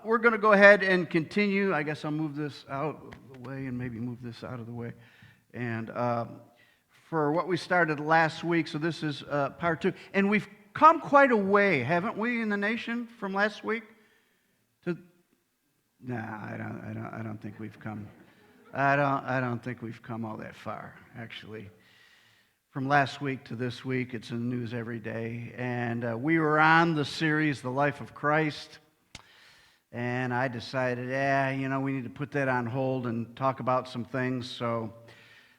We're going to go ahead and continue. I guess I'll move this out of the way and maybe move this out of the way. And for what we started last week, so this is part 2. And we've come quite a way, haven't we, in the nation from last week? No, I don't think we've come. I don't think we've come all that far, actually. From last week to this week, it's in the news every day. And we were on the series, The Life of Christ. And I decided, we need to put that on hold and talk about some things. So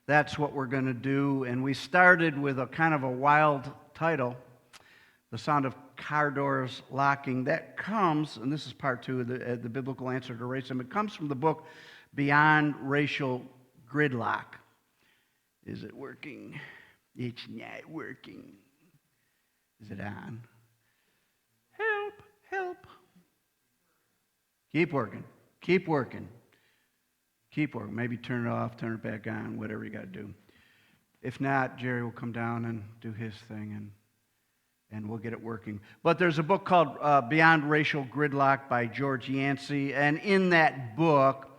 that's what we're going to do. And we started with a kind of a wild title, The Sound of Car Doors Locking. That comes, and this is part 2 of the biblical answer to racism. It comes from the book Beyond Racial Gridlock. Is it working? It's not working. Is it on? Help, help. Keep working. Keep working. Keep working. Maybe turn it off, turn it back on, whatever you got to do. If not, Jerry will come down and do his thing, and we'll get it working. But there's a book called Beyond Racial Gridlock by George Yancey, and in that book,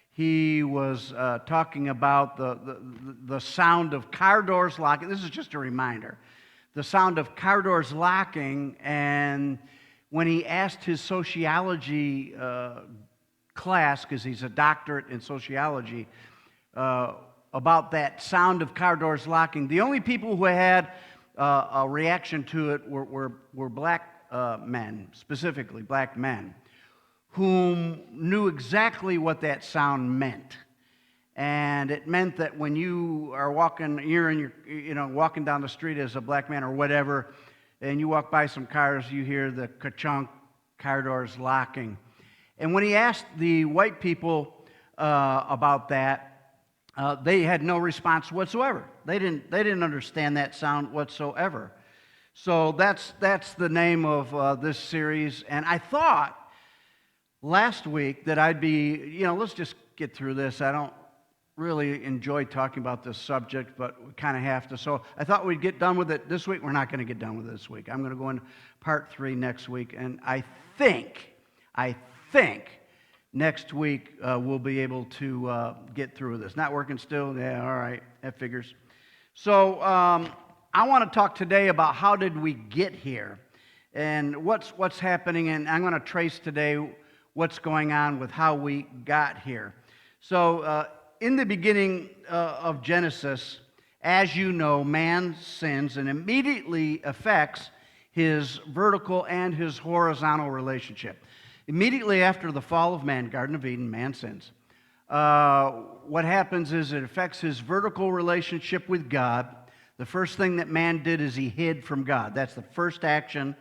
he was talking about the sound of car doors locking. This is just a reminder. The sound of car doors locking, and when he asked his sociology class, because he's a doctorate in sociology, about that sound of car doors locking, the only people who had a reaction to it were black men, specifically black men, whom knew exactly what that sound meant. And it meant that when you are walking down the street as a black man or whatever, and you walk by some cars, you hear the ka-chunk, car doors locking. And when he asked the white people about that, they had no response whatsoever. They didn't understand that sound whatsoever. So that's the name of this series. And I thought last week that I'd be, let's just get through this. I don't really enjoy talking about this subject, but we kind of have to. So I thought we'd get done with it this week. We're not going to get done with it this week. I'm going to go into part 3 next week, and I think next week we'll be able to get through this. Not working still? Yeah, all right, that figures. So I want to talk today about how did we get here, and what's happening, and I'm going to trace today what's going on with how we got here. So in the beginning of Genesis, as you know, man sins and immediately affects his vertical and his horizontal relationship. Immediately after the fall of man, Garden of Eden, man sins. What happens is it affects his vertical relationship with God. The first thing that man did is he hid from God. That's the first action.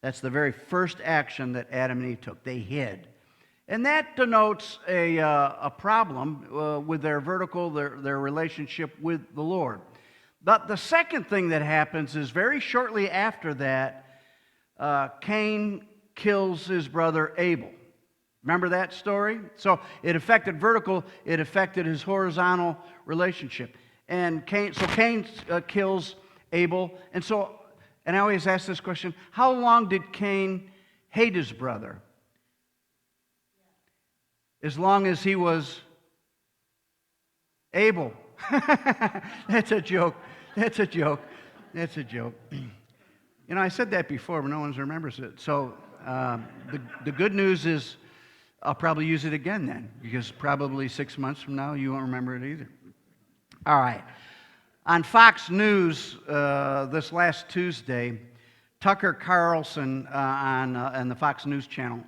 That's the very first action that Adam and Eve took. They hid. And that denotes a problem with their vertical, their relationship with the Lord. But the second thing that happens is very shortly after that, Cain kills his brother Abel. Remember that story? So it affected vertical, it affected his horizontal relationship. And Cain kills Abel. And I always ask this question, how long did Cain hate his brother? As long as he was able. That's a joke. That's a joke. That's a joke. I said that before, but no one remembers it. So the good news is I'll probably use it again then, because probably 6 months from now you won't remember it either. All right. On Fox News this last Tuesday, Tucker Carlson on the Fox News channel,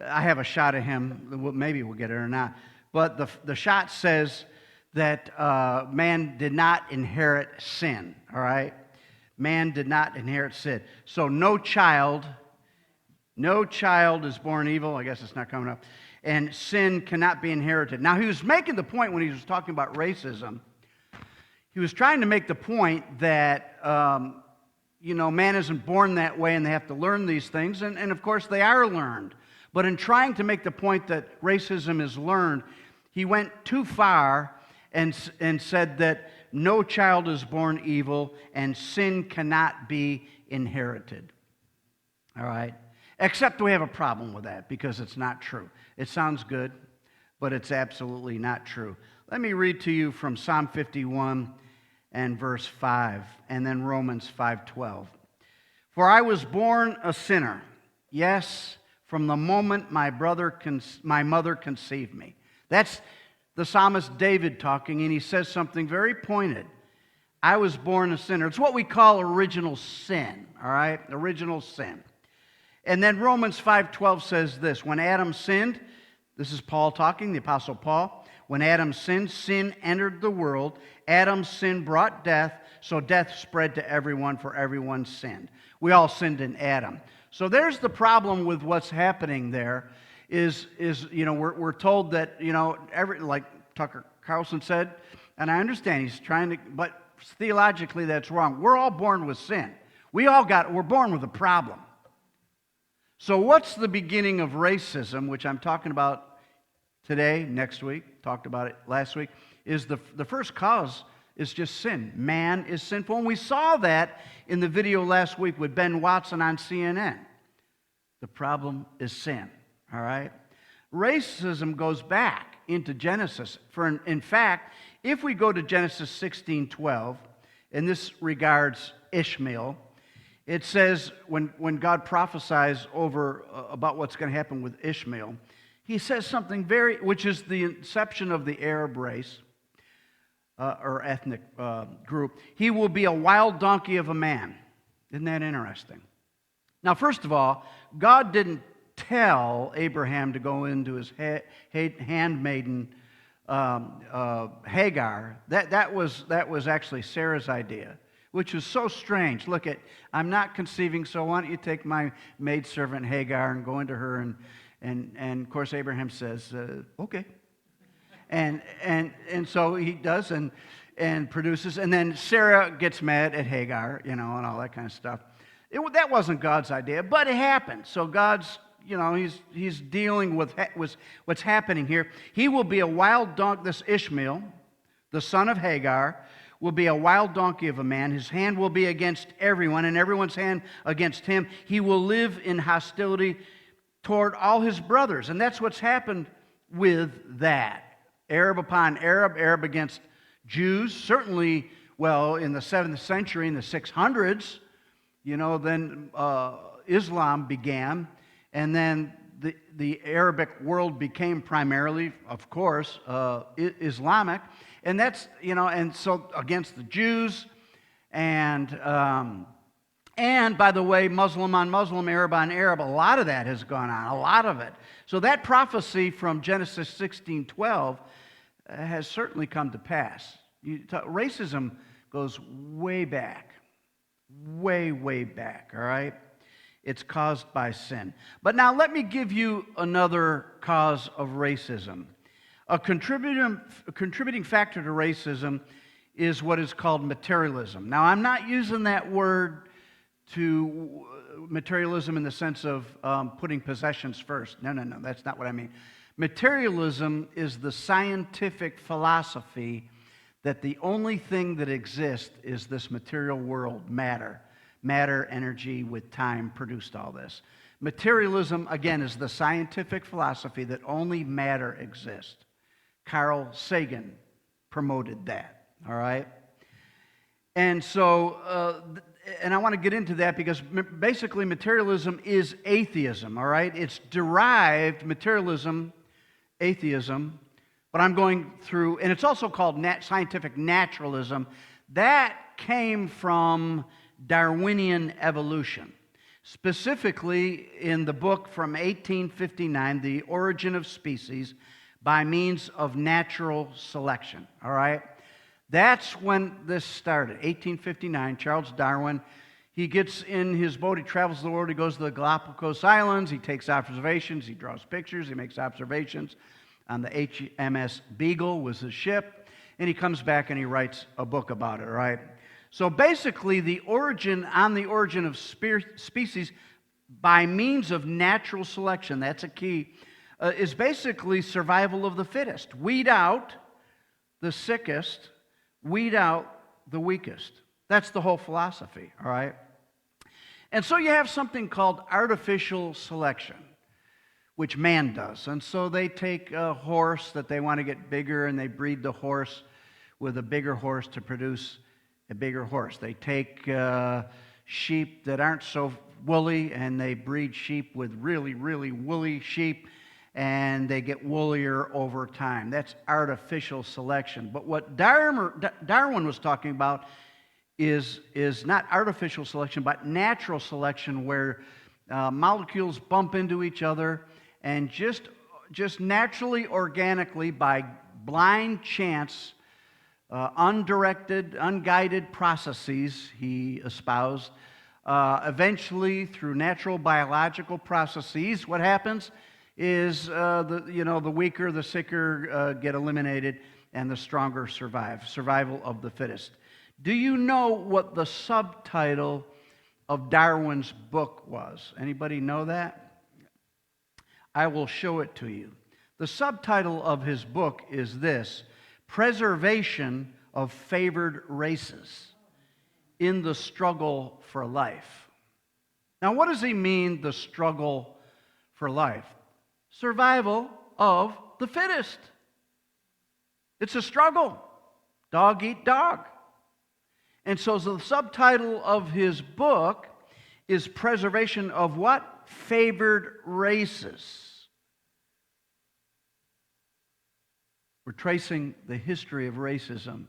I have a shot of him. Maybe we'll get it or not. But the shot says that man did not inherit sin, all right? Man did not inherit sin. So no child is born evil. I guess it's not coming up. And sin cannot be inherited. Now, he was making the point when he was talking about racism. He was trying to make the point that, man isn't born that way and they have to learn these things. And of course, they are learned. But in trying to make the point that racism is learned, he went too far and said that no child is born evil and sin cannot be inherited. All right? Except we have a problem with that because it's not true. It sounds good, but it's absolutely not true. Let me read to you from Psalm 51 and verse 5, and then Romans 5:12. For I was born a sinner, yes, from the moment my mother conceived me. That's the psalmist David talking, and he says something very pointed. I was born a sinner. It's what we call original sin, all right? Original sin. And then Romans 5:12 says this, when Adam sinned, this is Paul talking, the Apostle Paul, when Adam sinned, sin entered the world. Adam's sin brought death, so death spread to everyone, for everyone sinned. We all sinned in Adam. So there's the problem with what's happening there is we're told that, like Tucker Carlson said, and I understand he's trying to, but theologically that's wrong. We're all born with sin. We're born with a problem. So what's the beginning of racism, which I'm talking about today, next week, talked about it last week, is the first cause is just sin. Man is sinful. And we saw that in the video last week with Ben Watson on CNN. The problem is sin, all right? Racism goes back into Genesis. In fact, if we go to Genesis 16:12, and this regards Ishmael, it says when God prophesies about what's going to happen with Ishmael, he says something which is the inception of the Arab race, or ethnic group. He will be a wild donkey of a man. Isn't that interesting? Now, first of all, God didn't tell Abraham to go into his handmaiden Hagar. That was actually Sarah's idea, which was so strange. Look, I'm not conceiving, so why don't you take my maidservant Hagar and go into her, and of course Abraham says, okay. And so he does and produces, and then Sarah gets mad at Hagar, and all that kind of stuff. That wasn't God's idea, but it happened. So God's, he's dealing with what's happening here. He will be a wild donkey. This Ishmael, the son of Hagar, will be a wild donkey of a man. His hand will be against everyone, and everyone's hand against him. He will live in hostility toward all his brothers, and that's what's happened with that. Arab upon Arab, Arab against Jews. Certainly, in the 7th century, in the 600s, then Islam began, and then the Arabic world became primarily, of course, Islamic, and that's, and so against the Jews, and by the way, Muslim on Muslim, Arab on Arab, a lot of that has gone on, a lot of it. So that prophecy from Genesis 16:12 has certainly come to pass. Racism goes way back, way back, all right? It's caused by sin. But now let me give you another cause of racism. A contributing factor to racism is what is called materialism. Now, I'm not using that word to materialism in the sense of putting possessions first. No, that's not what I mean. Materialism is the scientific philosophy that the only thing that exists is this material world, matter. Matter, energy, with time produced all this. Materialism, again, is the scientific philosophy that only matter exists. Carl Sagan promoted that, all right? And so, and I want to get into that because basically materialism is atheism, all right? It's derived, materialism, atheism, but I'm going through, and it's also called scientific naturalism. That came from Darwinian evolution. Specifically in the book from 1859, The Origin of Species by Means of Natural Selection, all right? That's when this started, 1859, Charles Darwin. He gets in his boat, he travels the world, he goes to the Galapagos Islands, he takes observations, he draws pictures, he makes observations on the HMS Beagle was his ship, and he comes back and he writes a book about it, all right? So basically, the origin of species by means of natural selection, that's a key, is basically survival of the fittest. Weed out the sickest, weed out the weakest. That's the whole philosophy, all right? And so you have something called artificial selection, which man does. And so they take a horse that they want to get bigger, and they breed the horse with a bigger horse to produce a bigger horse. They take sheep that aren't so woolly, and they breed sheep with really, really woolly sheep, and they get woollier over time. That's artificial selection. But what Darwin was talking about is not artificial selection, but natural selection, where molecules bump into each other, and just naturally, organically, by blind chance, undirected, unguided processes, he espoused, eventually through natural biological processes, what happens is the weaker, the sicker get eliminated, and the stronger survive. Survival of the fittest. Do you know what the subtitle of Darwin's book was? Anybody know that? I will show it to you. The subtitle of his book is this: Preservation of Favored Races in the Struggle for Life. Now, what does he mean, the struggle for life? Survival of the fittest. It's a struggle. Dog eat dog. And so the subtitle of his book is Preservation of what? Favored Races. We're tracing the history of racism.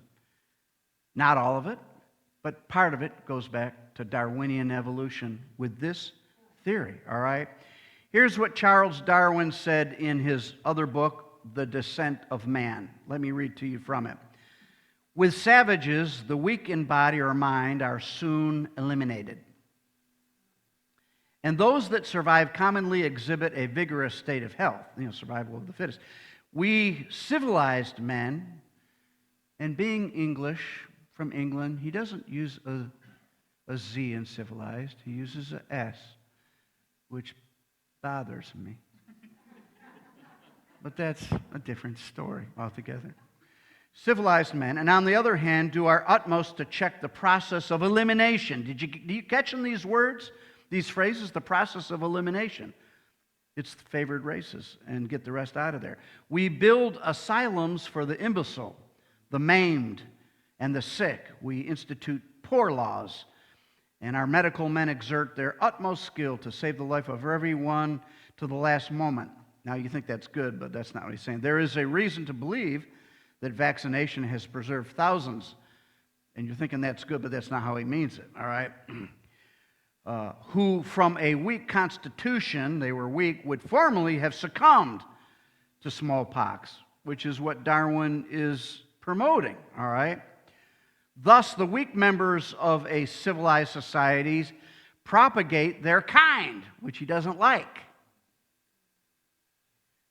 Not all of it, but part of it goes back to Darwinian evolution with this theory, all right? Here's what Charles Darwin said in his other book, The Descent of Man. Let me read to you from it. With savages, the weak in body or mind are soon eliminated. And those that survive commonly exhibit a vigorous state of health, survival of the fittest. We civilized men, and being English from England, he doesn't use a Z in civilized, he uses an S, which bothers me. But that's a different story altogether. Civilized men, and on the other hand, do our utmost to check the process of elimination. Do you catch in these words, these phrases? The process of elimination. It's the favored races, and get the rest out of there. We build asylums for the imbecile, the maimed, and the sick. We institute poor laws, and our medical men exert their utmost skill to save the life of everyone to the last moment. Now, you think that's good, but that's not what he's saying. There is a reason to believe that vaccination has preserved thousands. And you're thinking that's good, but that's not how he means it, all right? Who from a weak constitution, they were weak, would formerly have succumbed to smallpox, which is what Darwin is promoting, all right? Thus, the weak members of a civilized society propagate their kind, which he doesn't like.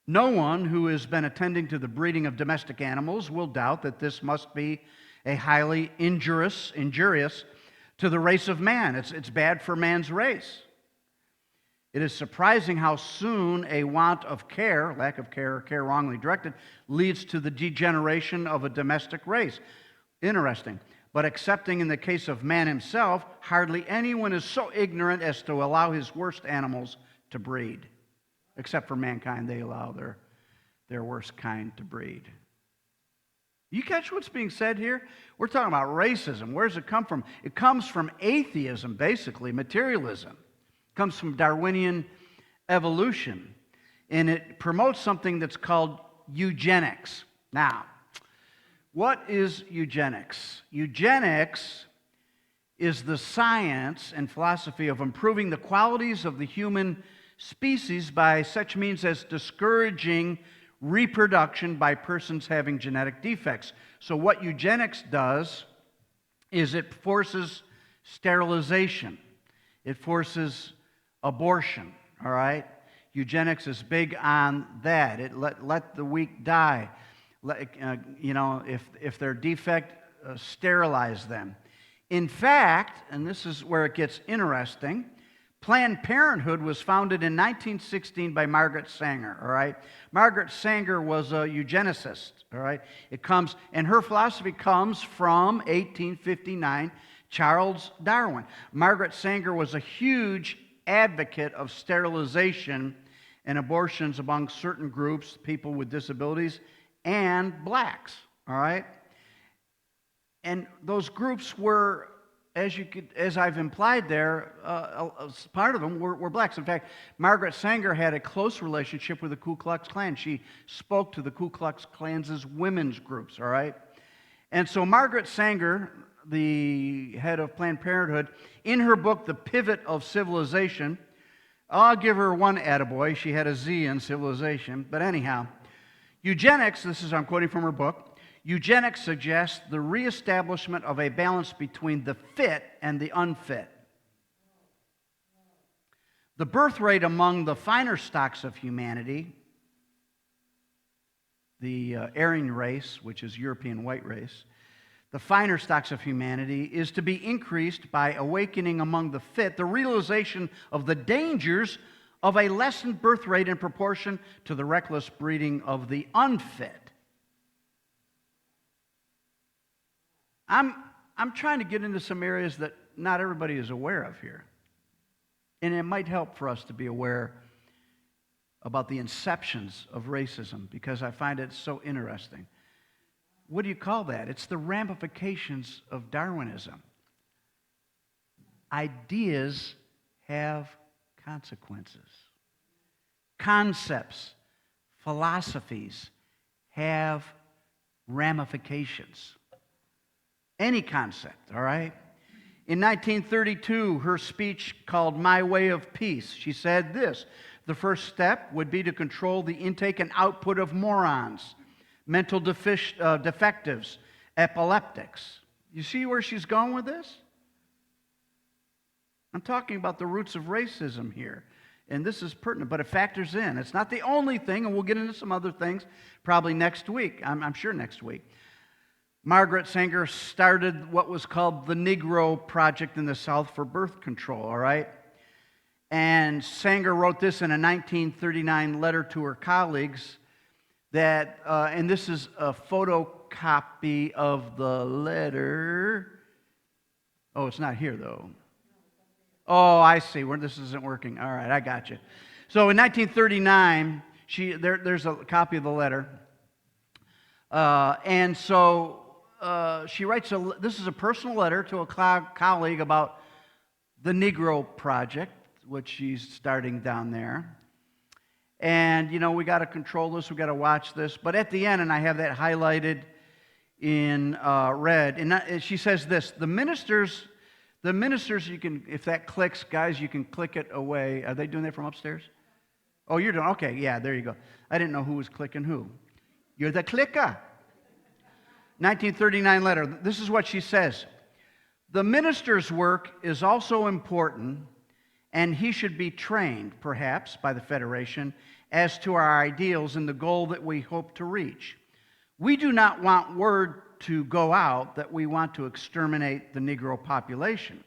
No one who has been attending to the breeding of domestic animals will doubt that this must be a highly injurious to the race of man. It's bad for man's race. It is surprising how soon a want of care, lack of care, or care wrongly directed, leads to the degeneration of a domestic race. Interesting. But excepting in the case of man himself, hardly anyone is so ignorant as to allow his worst animals to breed. Except for mankind, they allow their worst kind to breed. You catch what's being said here? We're talking about racism. Where does it come from? It comes from atheism, basically, materialism. It comes from Darwinian evolution. And it promotes something that's called eugenics. Now, what is eugenics? Eugenics is the science and philosophy of improving the qualities of the human species by such means as discouraging reproduction by persons having genetic defects. So what eugenics does is it forces sterilization. It forces abortion, all right? Eugenics is big on that. It let the weak die. If they're defect, sterilize them. In fact, and this is where it gets interesting, Planned Parenthood was founded in 1916 by Margaret Sanger, all right? Margaret Sanger was a eugenicist, all right? And her philosophy comes from 1859, Charles Darwin. Margaret Sanger was a huge advocate of sterilization and abortions among certain groups, people with disabilities, and blacks, all right? And those groups were, as I've implied there, part of them were blacks. In fact, Margaret Sanger had a close relationship with the Ku Klux Klan. She spoke to the Ku Klux Klan's women's groups, all right? And so Margaret Sanger, the head of Planned Parenthood, in her book, The Pivot of Civilization, I'll give her one attaboy. She had a Z in civilization. But anyhow, eugenics, I'm quoting from her book, eugenics suggests the reestablishment of a balance between the fit and the unfit. The birth rate among the finer stocks of humanity, the Aryan race, which is European white race, the finer stocks of humanity, is to be increased by awakening among the fit the realization of the dangers of a lessened birth rate in proportion to the reckless breeding of the unfit. I'm trying to get into some areas that not everybody is aware of here. And it might help for us to be aware about the inceptions of racism, because I find it so interesting. What do you call that? It's the ramifications of Darwinism. Ideas have consequences. Concepts, philosophies have ramifications. Any concept, all right? In 1932, her speech called My Way of Peace, she said this: the first step would be to control the intake and output of morons, mental defectives, epileptics. You see where she's going with this? I'm talking about the roots of racism here, and this is pertinent, but it factors in. It's not the only thing, and we'll get into some other things probably next week, I'm sure next week. Margaret Sanger started what was called the Negro Project in the South for birth control, all right? And Sanger wrote this in a 1939 letter to her colleagues that, and this is a photocopy of the letter. Oh, it's not here, though. Oh, I see. This isn't working. All right, I got you. So in 1939, there's a copy of the letter. And so she writes, this is a personal letter to a colleague about the Negro Project, which she's starting down there. And, we got to control this, we got to watch this. But at the end, and I have that highlighted in red, and she says this: the ministers, you can, if that clicks, guys, you can click it away. Are they doing that from upstairs? Oh, you're doing, okay, yeah, there you go. I didn't know who was clicking who. You're the clicker. 1939 letter. This is what she says: the minister's work is also important, and he should be trained, perhaps, by the Federation as to our ideals and the goal that we hope to reach. We do not want word to go out that we want to exterminate the Negro population.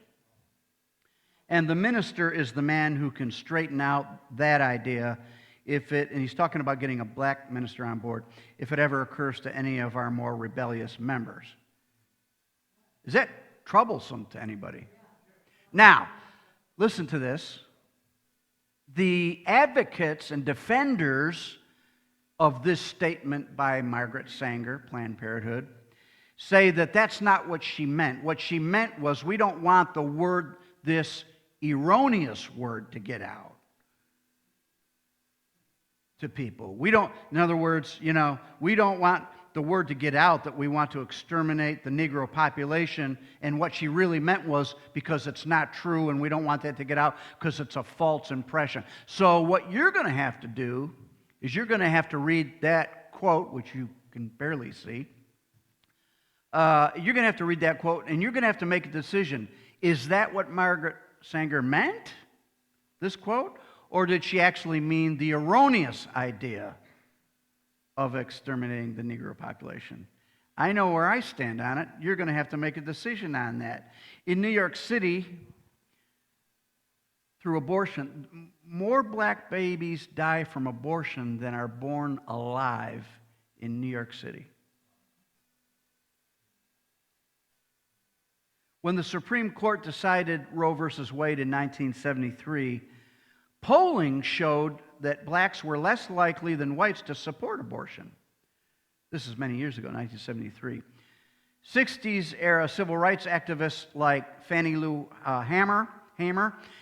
And the minister is the man who can straighten out that idea and he's talking about getting a black minister on board, if it ever occurs to any of our more rebellious members. Is that troublesome to anybody? Now, listen to this. The advocates and defenders of this statement by Margaret Sanger, Planned Parenthood, say that that's not what she meant. What she meant was, we don't want this erroneous word to get out to people. In other words, we don't want the word to get out that we want to exterminate the Negro population, and what she really meant was because it's not true, and we don't want that to get out because it's a false impression. So what you're going to have to do is you're going to have to read that quote, which you can barely see. You're going to have to read that quote, and you're going to have to make a decision. Is that what Margaret Sanger meant, this quote? Or did she actually mean the erroneous idea of exterminating the Negro population? I know where I stand on it. You're going to have to make a decision on that. In New York City, through abortion. More black babies die from abortion than are born alive in New York City. When the Supreme Court decided Roe versus Wade in 1973, polling showed that blacks were less likely than whites to support abortion. This is many years ago, 1973. 60s era civil rights activists like Fannie Lou Hamer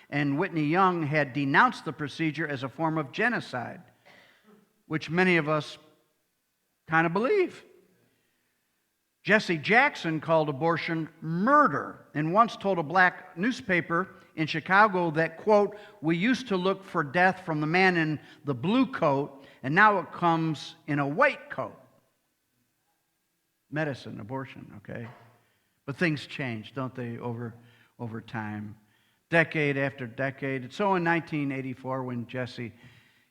and Whitney Young had denounced the procedure as a form of genocide, which many of us kind of believe. Jesse Jackson called abortion murder and once told a black newspaper in Chicago that, quote, "We used to look for death from the man in the blue coat, and now it comes in a white coat." Medicine, abortion, okay? But things change, don't they, over time, decade after decade. So in 1984, when Jesse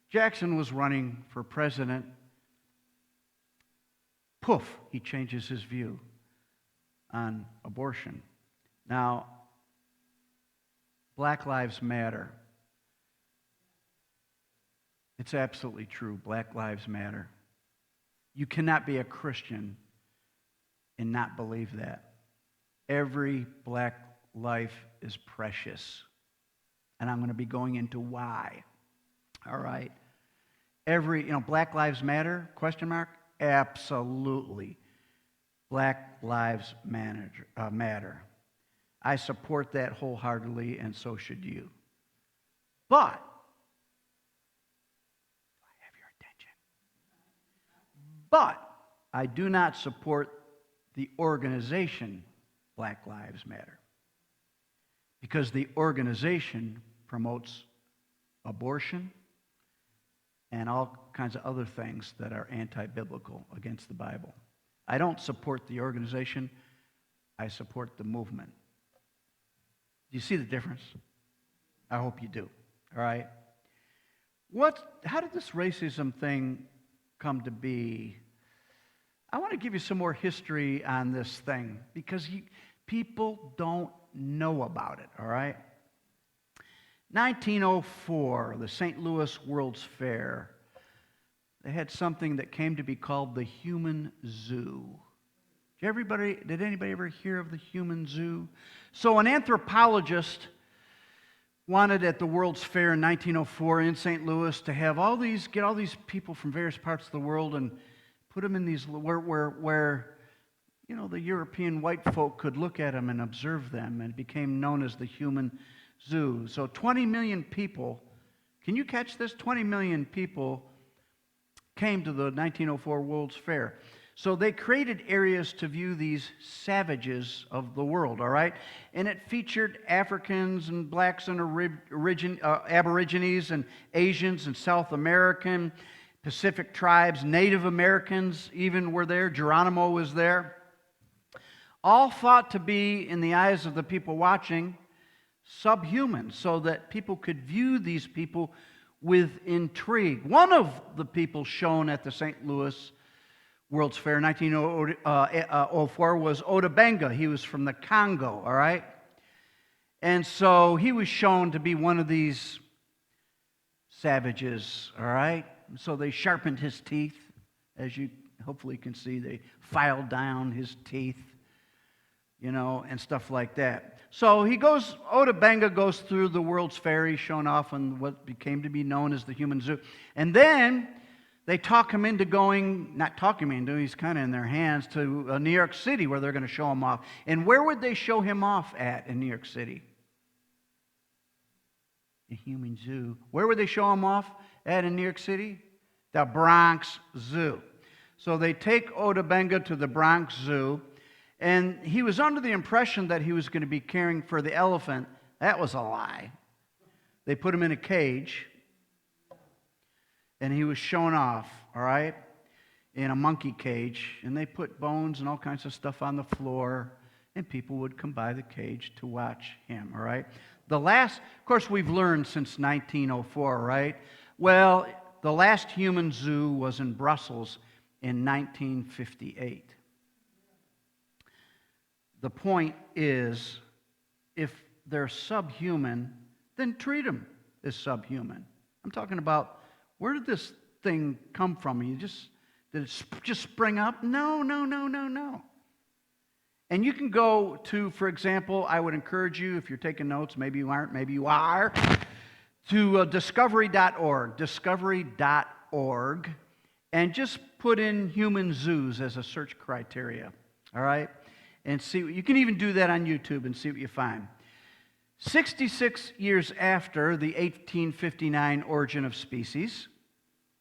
Jackson was running for president, poof, he changes his view on abortion. Now, Black Lives Matter. It's absolutely true. Black Lives Matter. You cannot be a Christian and not believe that. Every black life is precious. And I'm going to be going into why. All right. Black Lives Matter, question mark? Absolutely. Black Lives matter. I support that wholeheartedly, and so should you. But, I have your attention. But, I do not support the organization Black Lives Matter. Because the organization promotes abortion and all kinds of other things that are anti-biblical against the Bible. I don't support the organization. I support the movement. Do you see the difference? I hope you do. All right? How did this racism thing come to be? I want to give you some more history on this thing because people don't know about it, all right? 1904, the St. Louis World's Fair. They had something that came to be called the human zoo. Did anybody ever hear of the human zoo? So an anthropologist wanted at the World's Fair in 1904 in St. Louis to have get all these people from various parts of the world and put them in these where the European white folk could look at them and observe them, and it became known as the human zoo. So 20 million people, can you catch this? 20 million people came to the 1904 World's Fair. So they created areas to view these savages of the world, all right? And it featured Africans and blacks and Aborigines and Asians and South American, Pacific tribes, Native Americans even were there. Geronimo was there. All thought to be, in the eyes of the people watching, subhuman, so that people could view these people with intrigue. One of the people shown at the St. Louis World's Fair in 1904 was Otabenga. He was from the Congo, all right? And so he was shown to be one of these savages, all right? So they sharpened his teeth, as you hopefully can see. They filed down his teeth, and stuff like that. So Otabenga goes through the World's Fair. He's shown off on what became to be known as the human zoo. And then they talk him into he's kind of in their hands, to New York City, where they're going to show him off. And where would they show him off at in New York City? The human zoo. Where would they show him off at in New York City? The Bronx Zoo. So they take Otabenga to the Bronx Zoo, and he was under the impression that he was going to be caring for the elephant. That was a lie. They put him in a cage, and he was shown off, all right, in a monkey cage, and they put bones and all kinds of stuff on the floor, and people would come by the cage to watch him, all right? Of course, we've learned since 1904, right? Well, the last human zoo was in Brussels in 1958. The point is, if they're subhuman, then treat them as subhuman. I'm talking about, where did this thing come from? Did it just spring up? No. And you can go to, for example, I would encourage you, if you're taking notes, maybe you aren't, maybe you are, to discovery.org, and just put in human zoos as a search criteria, all right? And see, you can even do that on YouTube and see what you find. 66 years after the 1859 Origin of Species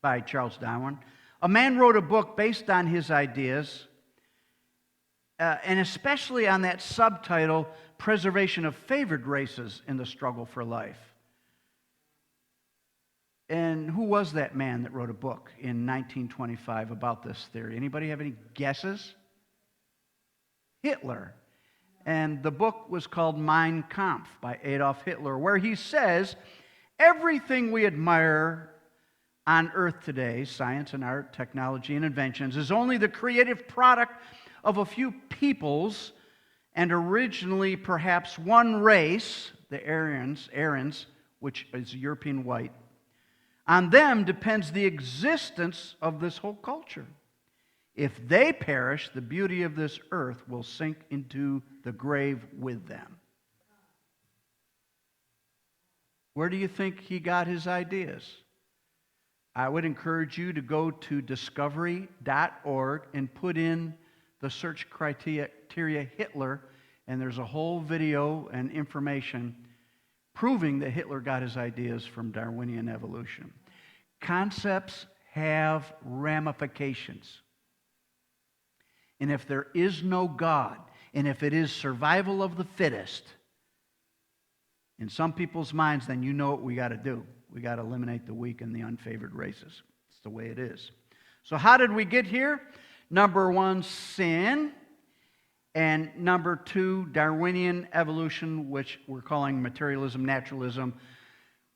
by Charles Darwin, a man wrote a book based on his ideas, and especially on that subtitle, Preservation of Favored Races in the Struggle for Life. And who was that man that wrote a book in 1925 about this theory? Anybody have any guesses? Hitler. And the book was called Mein Kampf by Adolf Hitler, where he says, everything we admire on earth today, science and art, technology and inventions, is only the creative product of a few peoples, and originally perhaps one race, the Aryans, which is European white. On them depends the existence of this whole culture. If they perish, the beauty of this earth will sink into the grave with them. Where do you think he got his ideas? I would encourage you to go to discovery.org and put in the search criteria Hitler, and there's a whole video and information proving that Hitler got his ideas from Darwinian evolution. Concepts have ramifications. And if there is no God, and if it is survival of the fittest, in some people's minds, then you know what we got to do. We got to eliminate the weak and the unfavored races. It's the way it is. So how did we get here? Number one, sin. And number two, Darwinian evolution, which we're calling materialism, naturalism,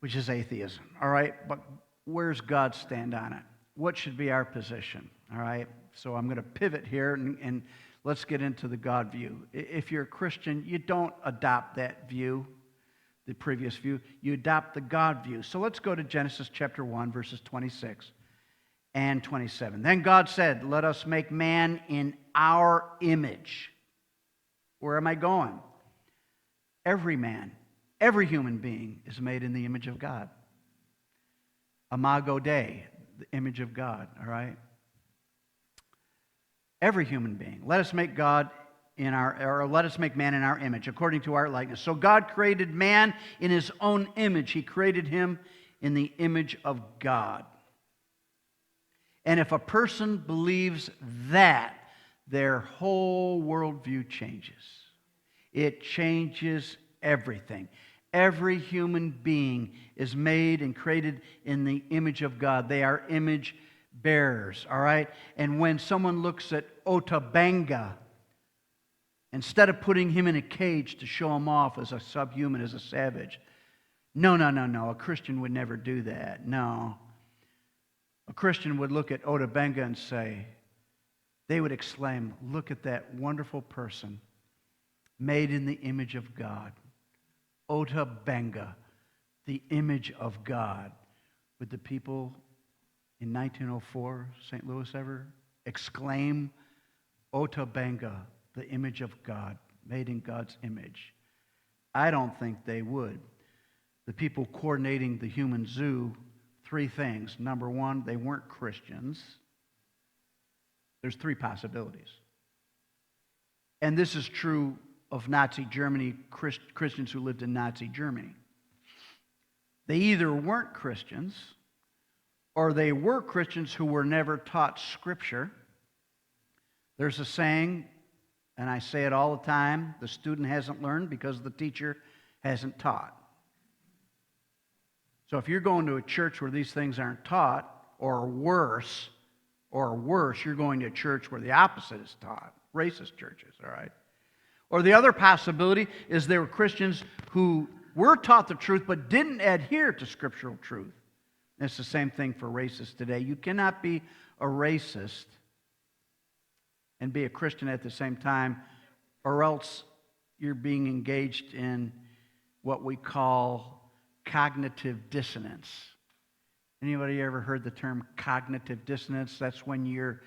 which is atheism. All right? But where's God stand on it? What should be our position? All right? So I'm going to pivot here and let's get into the God view. If you're a Christian, you don't adopt that view, the previous view. You adopt the God view. So let's go to Genesis chapter 1, verses 26 and 27. Then God said, let us make man in our image. Where am I going? Every man, every human being is made in the image of God. Imago Dei, the image of God, all right? Every human being. Let us make man in our image, according to our likeness. So God created man in his own image. He created him in the image of God. And if a person believes that, their whole worldview changes. It changes everything. Every human being is made and created in the image of God. They are image bearers, all right? And when someone looks at Otabanga, instead of putting him in a cage to show him off as a subhuman, as a savage, no. A Christian would never do that. No. A Christian would look at Otabanga and say, they would exclaim, look at that wonderful person made in the image of God. Otabanga, the image of God. Would the people in 1904, St. Louis, ever exclaim, Otabanga, the image of God, made in God's image? I don't think they would. The people coordinating the human zoo, three things. Number one, they weren't Christians. There's three possibilities. And this is true of Nazi Germany, Christians who lived in Nazi Germany. They either weren't Christians, or they were Christians who were never taught Scripture. There's a saying, and I say it all the time, the student hasn't learned because the teacher hasn't taught. So if you're going to a church where these things aren't taught, or worse, you're going to a church where the opposite is taught, racist churches, all right? Or the other possibility is there were Christians who were taught the truth but didn't adhere to scriptural truth. And it's the same thing for racists today. You cannot be a racist and be a Christian at the same time, or else you're being engaged in what we call cognitive dissonance. Anybody ever heard the term cognitive dissonance? That's when your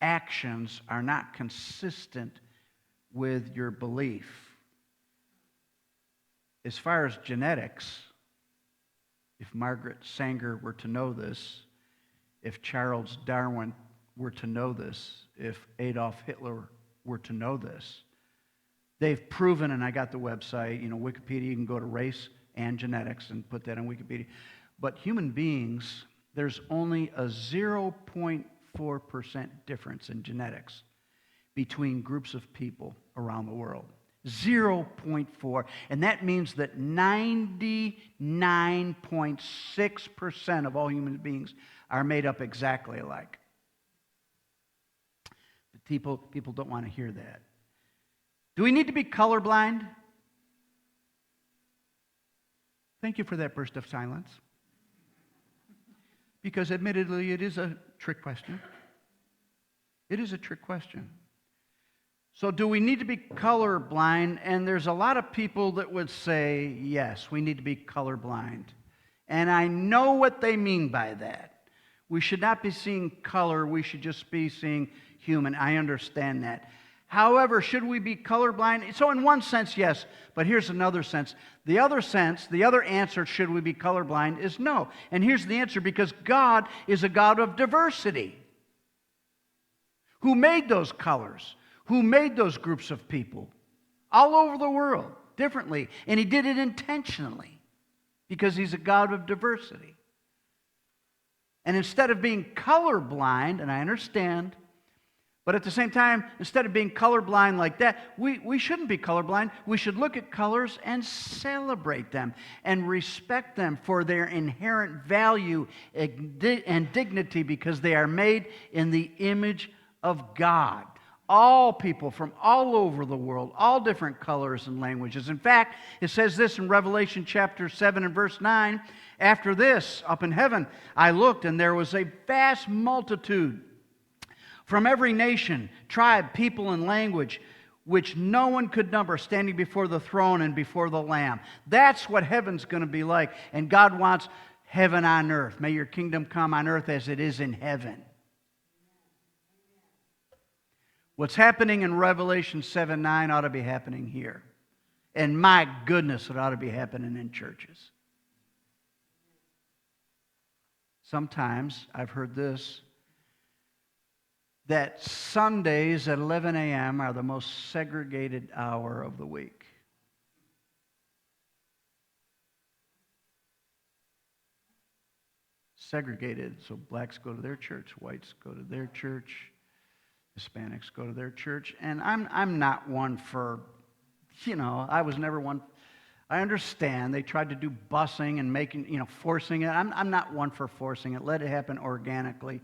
actions are not consistent with your belief. As far as genetics, if Margaret Sanger were to know this, if Charles Darwin were to know this, if Adolf Hitler were to know this, they've proven, and I got the website, Wikipedia, you can go to race and genetics and put that on Wikipedia. But human beings, there's only a 0.4% difference in genetics between groups of people around the world. 0.4. And that means that 99.6% of all human beings are made up exactly alike. But people don't want to hear that. Do we need to be colorblind? Thank you for that burst of silence. Because admittedly, it is a trick question. It is a trick question. So do we need to be colorblind? And there's a lot of people that would say, yes, we need to be colorblind. And I know what they mean by that. We should not be seeing color. We should just be seeing human. I understand that. However, should we be colorblind? So in one sense, yes. But here's another sense. The other answer, should we be colorblind, is no. And here's the answer, because God is a God of diversity. Who made those colors? Who made those groups of people? All over the world, differently. And He did it intentionally, because He's a God of diversity. And instead of being colorblind, and I understand, but at the same time, instead of being colorblind like that, we shouldn't be colorblind. We should look at colors and celebrate them and respect them for their inherent value and dignity, because they are made in the image of God. All people from all over the world, all different colors and languages. In fact, it says this in Revelation chapter 7 and verse 9, after this, up in heaven, I looked, and there was a vast multitude from every nation, tribe, people, and language, which no one could number, standing before the throne and before the Lamb. That's what heaven's going to be like. And God wants heaven on earth. May your kingdom come on earth as it is in heaven. What's happening in Revelation 7:9 ought to be happening here. And my goodness, it ought to be happening in churches. Sometimes, I've heard this, that Sundays at 11 a.m. are the most segregated hour of the week. Segregated, so blacks go to their church, whites go to their church, Hispanics go to their church. And I'm not one for, I was never one. I understand they tried to do busing and making, forcing it. I'm not one for forcing it. Let it happen organically.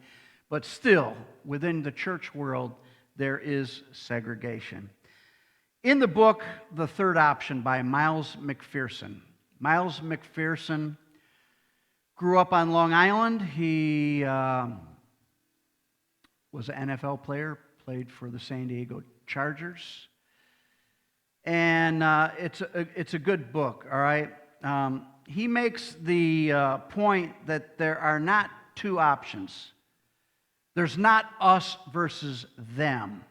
But still, within the church world, there is segregation. In the book, The Third Option by Miles McPherson. Miles McPherson grew up on Long Island. He was an NFL player, played for the San Diego Chargers. And it's a good book, all right? He makes the point that there are not two options. There's not us versus them,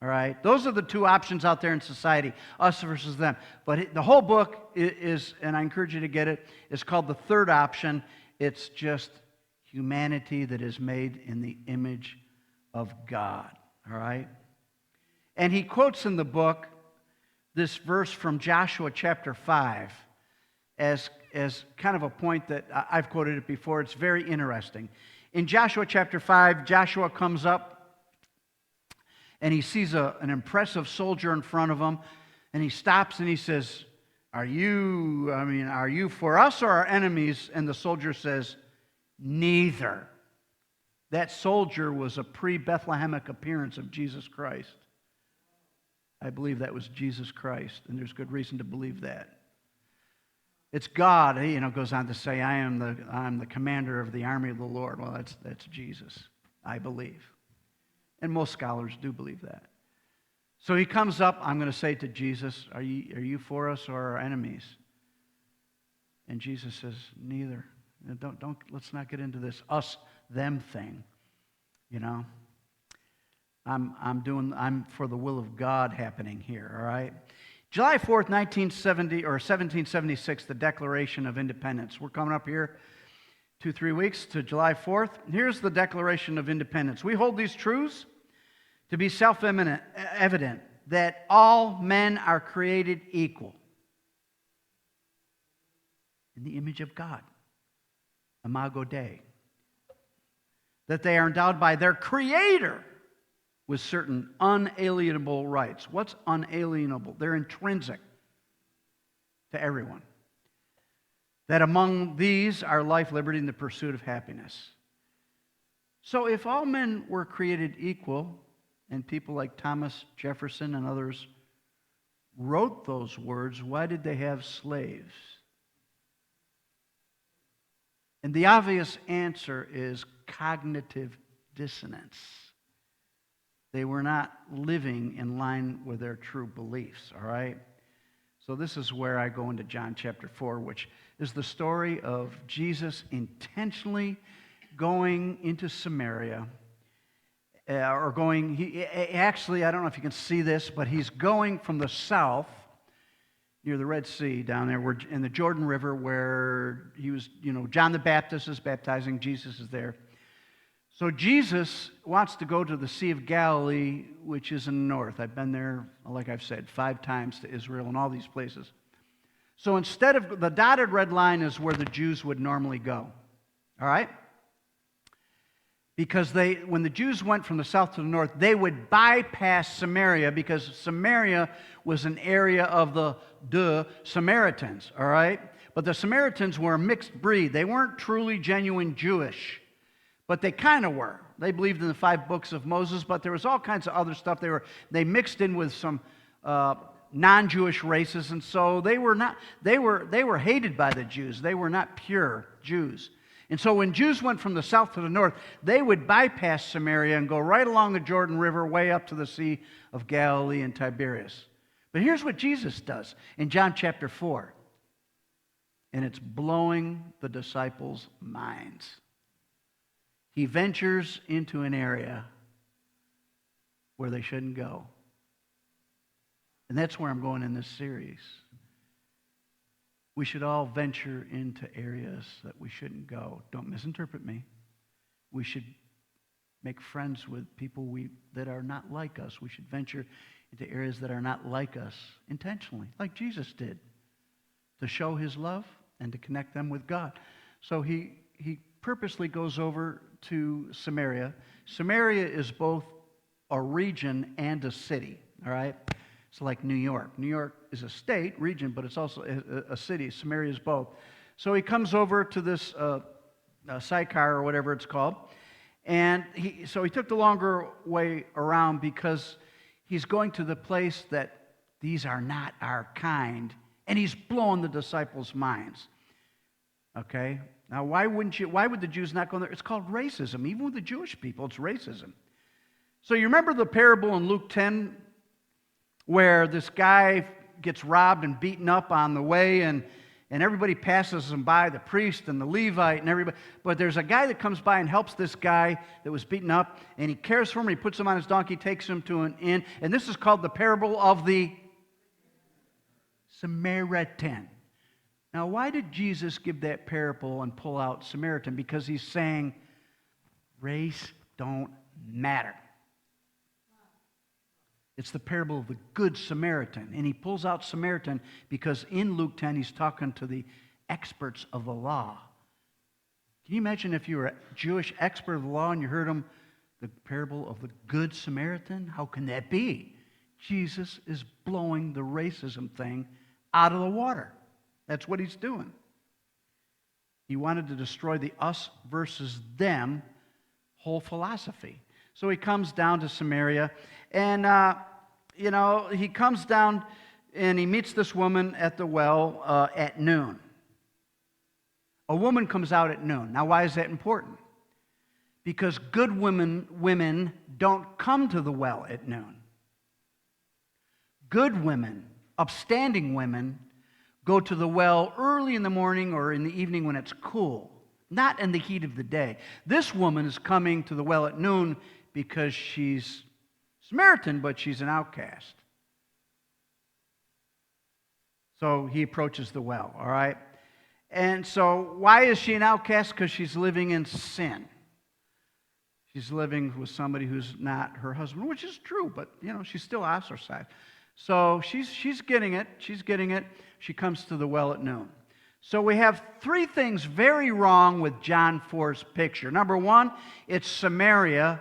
all right? Those are the two options out there in society, us versus them. But the whole book is, and I encourage you to get it, it's called The Third Option. It's just humanity that is made in the image of God, all right? And he quotes in the book this verse from Joshua chapter 5 as kind of a point that I've quoted it before. It's very interesting. In Joshua chapter 5, Joshua comes up and he sees an impressive soldier in front of him, and he stops and he says, are you for us or our enemies? And the soldier says, neither. That soldier was a pre-Bethlehemic appearance of Jesus Christ. I believe that was Jesus Christ, and there's good reason to believe that. It's God, goes on to say, I'm the commander of the army of the Lord. Well, that's Jesus, I believe. And most scholars do believe that. So he comes up, I'm going to say to Jesus, are you for us or our enemies? And Jesus says, neither. Let's not get into this us-them thing, you know. I'm for the will of God happening here, all right? July 4th, 1776, the Declaration of Independence. We're coming up here 2-3 weeks to July 4th. Here's the Declaration of Independence. We hold these truths to be self-evident that all men are created equal in the image of God, Imago Dei, that they are endowed by their Creator with certain unalienable rights. What's unalienable? They're intrinsic to everyone. That among these are life, liberty, and the pursuit of happiness. So if all men were created equal, and people like Thomas Jefferson and others wrote those words, why did they have slaves? And the obvious answer is cognitive dissonance. They were not living in line with their true beliefs, all right? So this is where I go into John chapter 4, which is the story of Jesus intentionally going into Samaria, actually, I don't know if you can see this, but he's going from the south, near the Red Sea, down there, in the Jordan River, where he was, John the Baptist is baptizing, Jesus is there. So Jesus wants to go to the Sea of Galilee, which is in the north. I've been there, like I've said, 5 times to Israel and all these places. So instead of the dotted red line is where the Jews would normally go. All right? Because when the Jews went from the south to the north, they would bypass Samaria because Samaria was an area of the Samaritans, all right? But the Samaritans were a mixed breed. They weren't truly genuine Jewish, but they kind of were. They believed in the 5 books of Moses, but there was all kinds of other stuff. They mixed in with some non-Jewish races, and so they were hated by the Jews. They were not pure Jews. And so when Jews went from the south to the north, they would bypass Samaria and go right along the Jordan River way up to the Sea of Galilee and Tiberias. But here's what Jesus does in John chapter 4. And it's blowing the disciples' minds. He ventures into an area where they shouldn't go. And that's where I'm going in this series. We should all venture into areas that we shouldn't go. Don't misinterpret me. We should make friends with people that are not like us. We should venture into areas that are not like us intentionally, like Jesus did, to show his love and to connect them with God. So he purposely goes over to Samaria. Samaria is both a region and a city, all right? It's like New York. New York is a state, region, but it's also a city. Samaria is both. So he comes over to this Sychar or whatever it's called, and he took the longer way around because he's going to the place that these are not our kind, and he's blowing the disciples' minds. Okay? Now, why would the Jews not go there? It's called racism. Even with the Jewish people, it's racism. So you remember the parable in Luke 10 where this guy gets robbed and beaten up on the way, and everybody passes him by, the priest and the Levite and everybody. But there's a guy that comes by and helps this guy that was beaten up, and he cares for him, he puts him on his donkey, takes him to an inn, and this is called the parable of the Samaritan. Now, why did Jesus give that parable and pull out Samaritan? Because he's saying race don't matter. It's the parable of the Good Samaritan. And he pulls out Samaritan because in Luke 10, he's talking to the experts of the law. Can you imagine if you were a Jewish expert of the law and you heard him, the parable of the Good Samaritan? How can that be? Jesus is blowing the racism thing out of the water. That's what he's doing. He wanted to destroy the us versus them whole philosophy. So he comes down to Samaria, and, he comes down and he meets this woman at the well at noon. A woman comes out at noon. Now, why is that important? Because good women don't come to the well at noon. Good women, upstanding women, go to the well early in the morning or in the evening when it's cool, not in the heat of the day. This woman is coming to the well at noon because she's Samaritan, but she's an outcast. So he approaches the well, all right? And so why is she an outcast? Because she's living in sin. She's living with somebody who's not her husband, which is true, but, she's still ostracized. So she's getting it. She's getting it. She comes to the well at noon. So we have three things very wrong with John 4's picture. Number one, it's Samaria,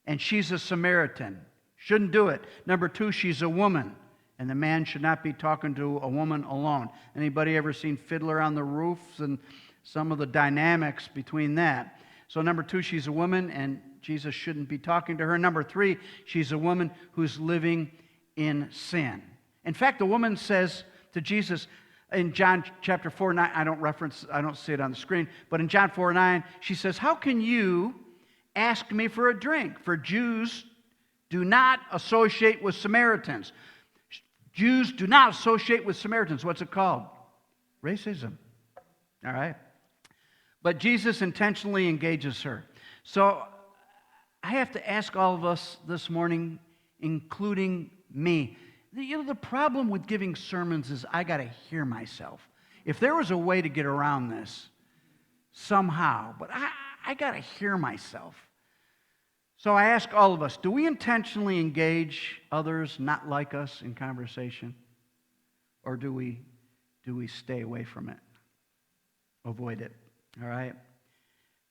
and she's a Samaritan. Shouldn't do it. Number two, she's a woman, and the man should not be talking to a woman alone. Anybody ever seen Fiddler on the Roofs and some of the dynamics between that? So number two, she's a woman, and Jesus shouldn't be talking to her. Number three, she's a woman who's living in sin. In fact, the woman says to Jesus in John chapter 4:9, I don't see it on the screen, but in John 4:9, she says, "How can you ask me for a drink? For Jews do not associate with Samaritans." Jews do not associate with Samaritans. What's it called? Racism. All right? But Jesus intentionally engages her. So I have to ask all of us this morning, including me. The problem with giving sermons is I got to hear myself. If there was a way to get around this somehow, but I got to hear myself. So I ask all of us, do we intentionally engage others not like us in conversation? Or do we stay away from it? Avoid it, all right?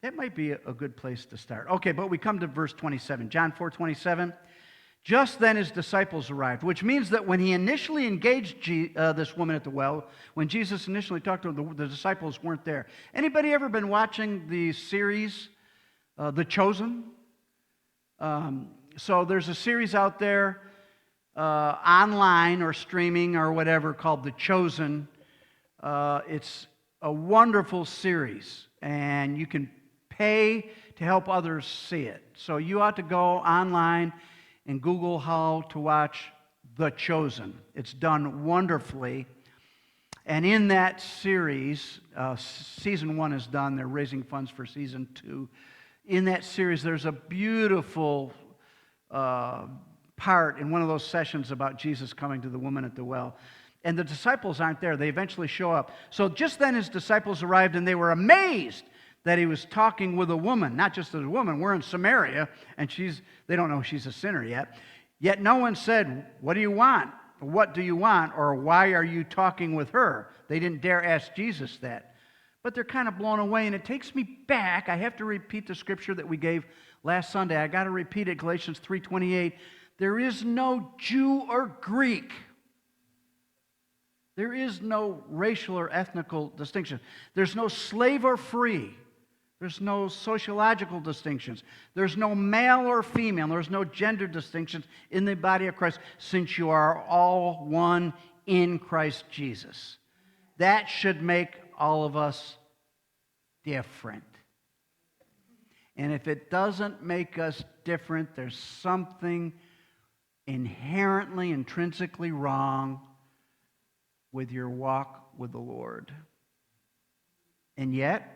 That might be a good place to start. Okay, but we come to verse 27. John 4:27. Just then his disciples arrived, which means that when he initially engaged this woman at the well, when Jesus initially talked to her, the disciples weren't there. Anybody ever been watching the series, The Chosen? So there's a series out there online or streaming or whatever called The Chosen. It's a wonderful series, and you can pay to help others see it. So you ought to go online and Google how to watch The Chosen. It's done wonderfully. And in that series, season 1 is done. They're raising funds for season 2. In that series, there's a beautiful part in one of those sessions about Jesus coming to the woman at the well. And the disciples aren't there. They eventually show up. So just then his disciples arrived, and they were amazed that he was talking with a woman. Not just as a woman. We're in Samaria, and they don't know she's a sinner yet. Yet no one said, "What do you want? What do you want?" or "Why are you talking with her?" They didn't dare ask Jesus that. But they're kind of blown away, and it takes me back. I have to repeat the scripture that we gave last Sunday. I got to repeat it, Galatians 3:28. There is no Jew or Greek. There is no racial or ethnical distinction. There's no slave or free. There's no sociological distinctions. There's no male or female. There's no gender distinctions in the body of Christ, since you are all one in Christ Jesus. That should make all of us different. And if it doesn't make us different, there's something inherently, intrinsically wrong with your walk with the Lord. And yet,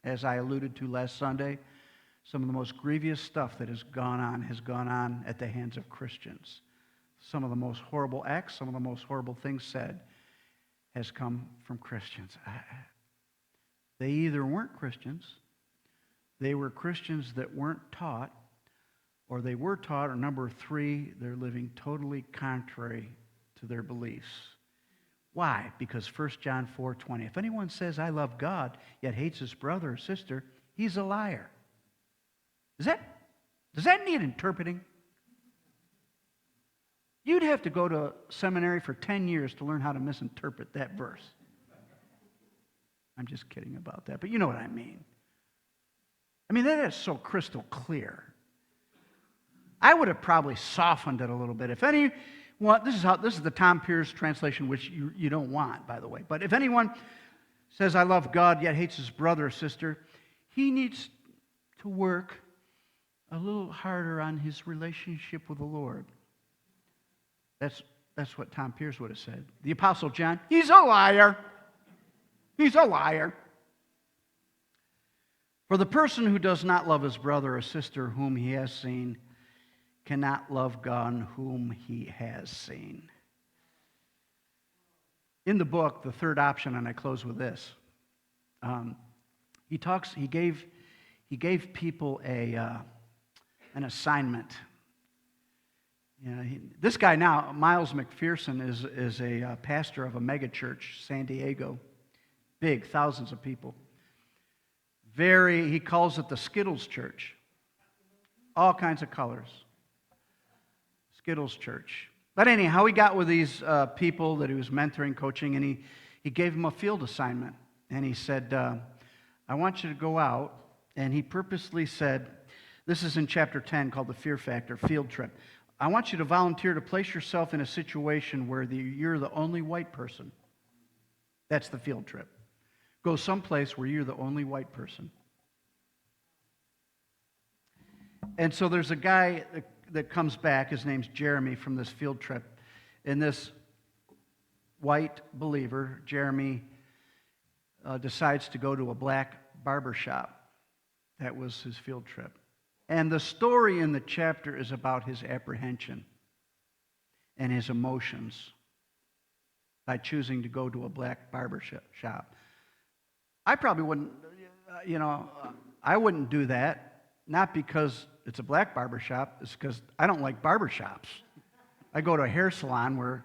as I alluded to last Sunday, some of the most grievous stuff that has gone on at the hands of Christians. Some of the most horrible acts, some of the most horrible things said has come from Christians. They either weren't Christians, they were Christians that weren't taught, or they were taught, or number 3, they're living totally contrary to their beliefs. Why? Because 1 John 4:20. If anyone says, "I love God," yet hates his brother or sister, he's a liar. Does that need interpreting? You'd have to go to seminary for 10 years to learn how to misinterpret that verse. I'm just kidding about that, but you know what I mean. I mean, that is so crystal clear. I would have probably softened it a little bit. If anyone, this is the Tom Pierce translation, which you don't want, by the way. But if anyone says, "I love God," yet hates his brother or sister, he needs to work a little harder on his relationship with the Lord. That's That's what Tom Pierce would have said. The Apostle John, he's a liar. He's a liar. For the person who does not love his brother or sister whom he has seen cannot love God whom he has seen. In the book, the third option, and I close with this, he gave people an assignment. This guy now, Miles McPherson, is a pastor of a megachurch, San Diego, big, thousands of people. He calls it the Skittles Church, all kinds of colors. Skittles Church. But anyhow, he got with these people that he was mentoring, coaching, and he gave them a field assignment. And he said, I want you to go out. And he purposely said, this is in chapter 10 called The Fear Factor, Field Trip. I want you to volunteer to place yourself in a situation where you're the only white person. That's the field trip. Go someplace where you're the only white person. And so there's a guy that comes back, his name's Jeremy, from this field trip. And this white believer, Jeremy, decides to go to a black barber shop. That was his field trip. And the story in the chapter is about his apprehension and his emotions by choosing to go to a black barber shop. I probably wouldn't, I wouldn't do that, not because it's a black barber shop, it's because I don't like barber shops. I go to a hair salon where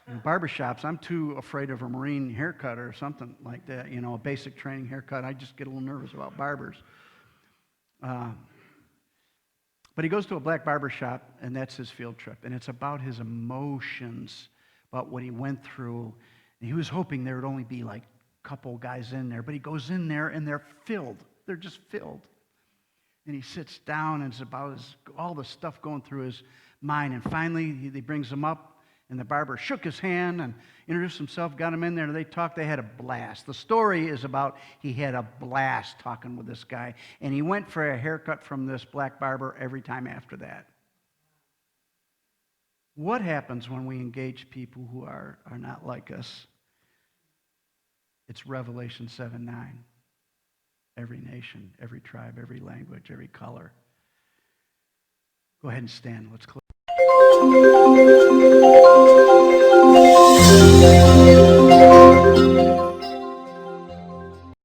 in barber shops, I'm too afraid of a marine haircut or something like that, a basic training haircut. I just get a little nervous about barbers. But he goes to a black barber shop, and that's his field trip. And it's about his emotions, about what he went through. And he was hoping there would only be like a couple guys in there. But he goes in there, and they're filled. They're just filled. And he sits down, and it's about all the stuff going through his mind. And finally, he brings him up. And the barber shook his hand and introduced himself, got him in there, and they talked. They had a blast. The story is about he had a blast talking with this guy. And he went for a haircut from this black barber every time after that. What happens when we engage people who are not like us? It's Revelation 7:9. Every nation, every tribe, every language, every color. Go ahead and stand. Let's close.